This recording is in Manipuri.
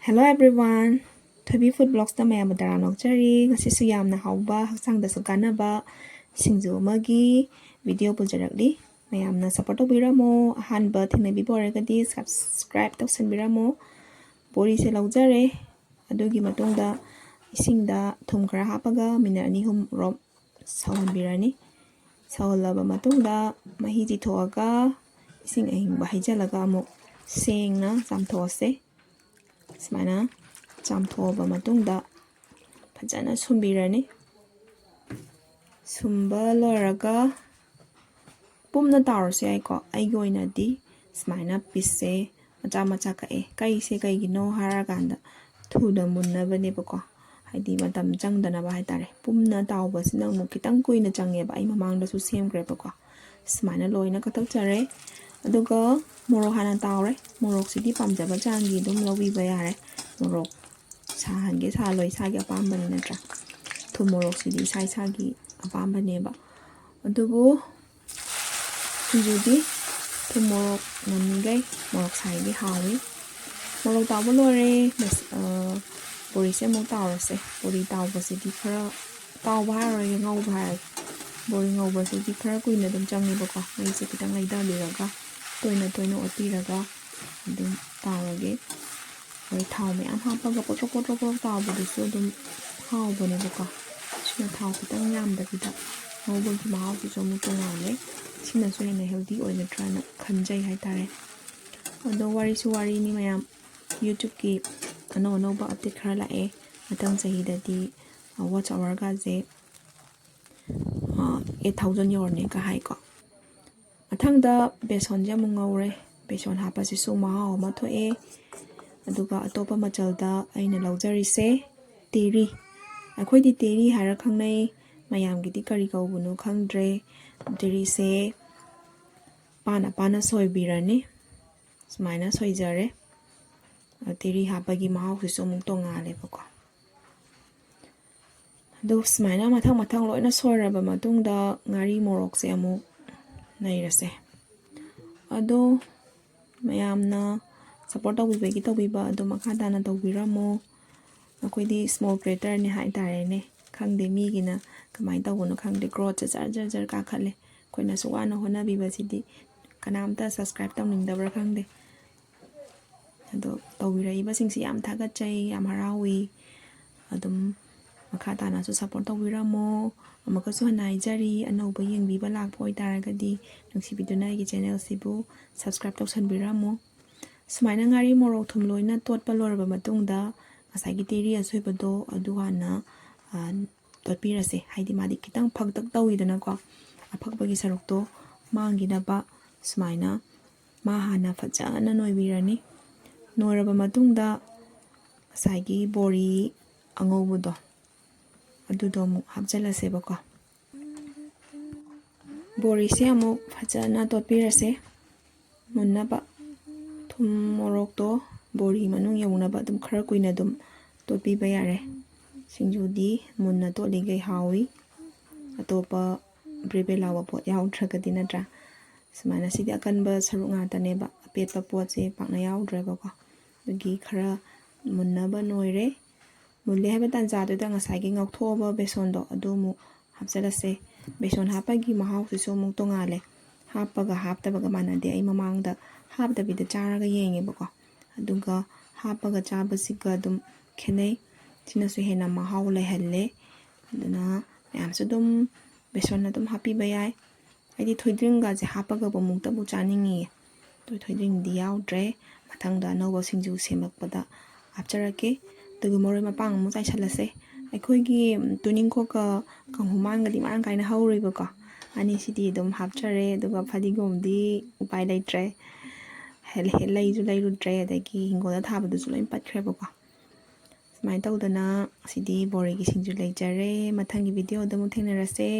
Hello everyone! Thobi Food Vlogs na mayam dara nokjari ngasi su yamna hauba haksangda su kanaba singju amagi video pujarakli mayamna support tawbiramo ahanba thengnabi boragadi subscribe tawsanbiramo bori se laujare adugi matungda isingda thum khara hapaga minute 2 rom sawhanbirani sawhalaba matungda mahi jithoaga ising ahingba haijalaga amu sengna jamthose Smaina jamthoba matungda fajana sumbirani sumba loiraga pumna tawrse aiko aigi oinadi smaina pisse macha kae kaise kaigino haraganda thuna munnabane bako haidi matam changdanaba haitare pumna tawbasina mu kitang kuina changeba ai mamangda su semgre bako smaina loina katakchare aduga morok hana tawre morok sidi pamjaba changi dum lobiba yare morok sahange saloi sagi apambani natra thu morok sidi sagi apambane ba adubu judi thu morok namigai morok saigi hawi morok tawba lore bas bori se mo tawrase bori tawba sidi khara tawba haroy ngauba har bori ngauba sidi khara kuina dum changi bako mai se kitang laida biraga toina otiraga dum tawage oi thau me am hapaga potro tawba dusu dum haubane bako sina thau kitang yamda bida ngauba mahau su somu tongale sina so hena healthy oina trana khanjai haitare odo wari ni mayam YouTube ki ano ba update khara lae matang sahidadi watch hour ga je 8000 yorne ka haiko mathangda beson jamu ngaure beson hapasi su mahau ma thoe aduga atopa machalda aina laujari teri akhoi di teri hara khangnai mayam gidi kari kaubunu khangdre teri se pana soibirani smaina soijare teri hapagi mahau su mung tongale bako adu smaina mathang loina soiraba matungda ngari morok se amu nairase ado mayamna support tawbiba ado makadana tawbiramo akoidi small creator ni haitare ne khangde migina kamai tawbono khangde growth jar ka khale koina suwana hona biba sidi kanamta subscribe tawningdabra khangde ado tawbiraiba singsi yam thagachai yam harawi adum makadana su support tawbiramo amakasu hanaijari anauba yengbiba lakpo itaragadi nungsibiduna igi channel sibu subscribe tawsanbiramo sumaina ngari morok thum loina totpa loraba matungda asagi teri asoibado aduhana totpirase haidi madi kitang phagdak tawidana ko aphakbagi sarukto manginaba sumaina mahana fajana noibirani noiraba matungda asagi bori angaubudo adudo mu hapjalase bako bori se amu fajana totpirase munnaba thum morok to bori manung yaunaba dum khara kuina dum totpiba yare singjudi munna toligai hawi atopa brebelawa pot yaudhragadi natra sumana sidi akanba saruk ngataneba apetpa potse pakna yaudhraba ko dugi khara munnaba noire mulle haba tanjadu da ngasagi ngauthoba besondo adumu hapjalase beson hapagi mahau su mung tongale hapaga haptabaga manade ai mamangda hapdabida charaga yenge bako aduga hapaga chabasiga dum khenai sinasu hena mahau lehalle aduna mayamsu dum besonna dum happy bayai aidi thoidringa je hapaga bomungta bu chaningi thoidring di yaudre mathangda nobo singju semakpada apcharake dugu moroi mapang mu chaisalase aikoigi tuning ko ka humanga di marang kaina hauriba ko ani sidi dum hapchare duga phadigom di upai laitre helaizu lairudre adagi hingoda thabadu su loin patkhre bako smai tawdana sidi bori gi singju laijare mathangi video da mu thengnarase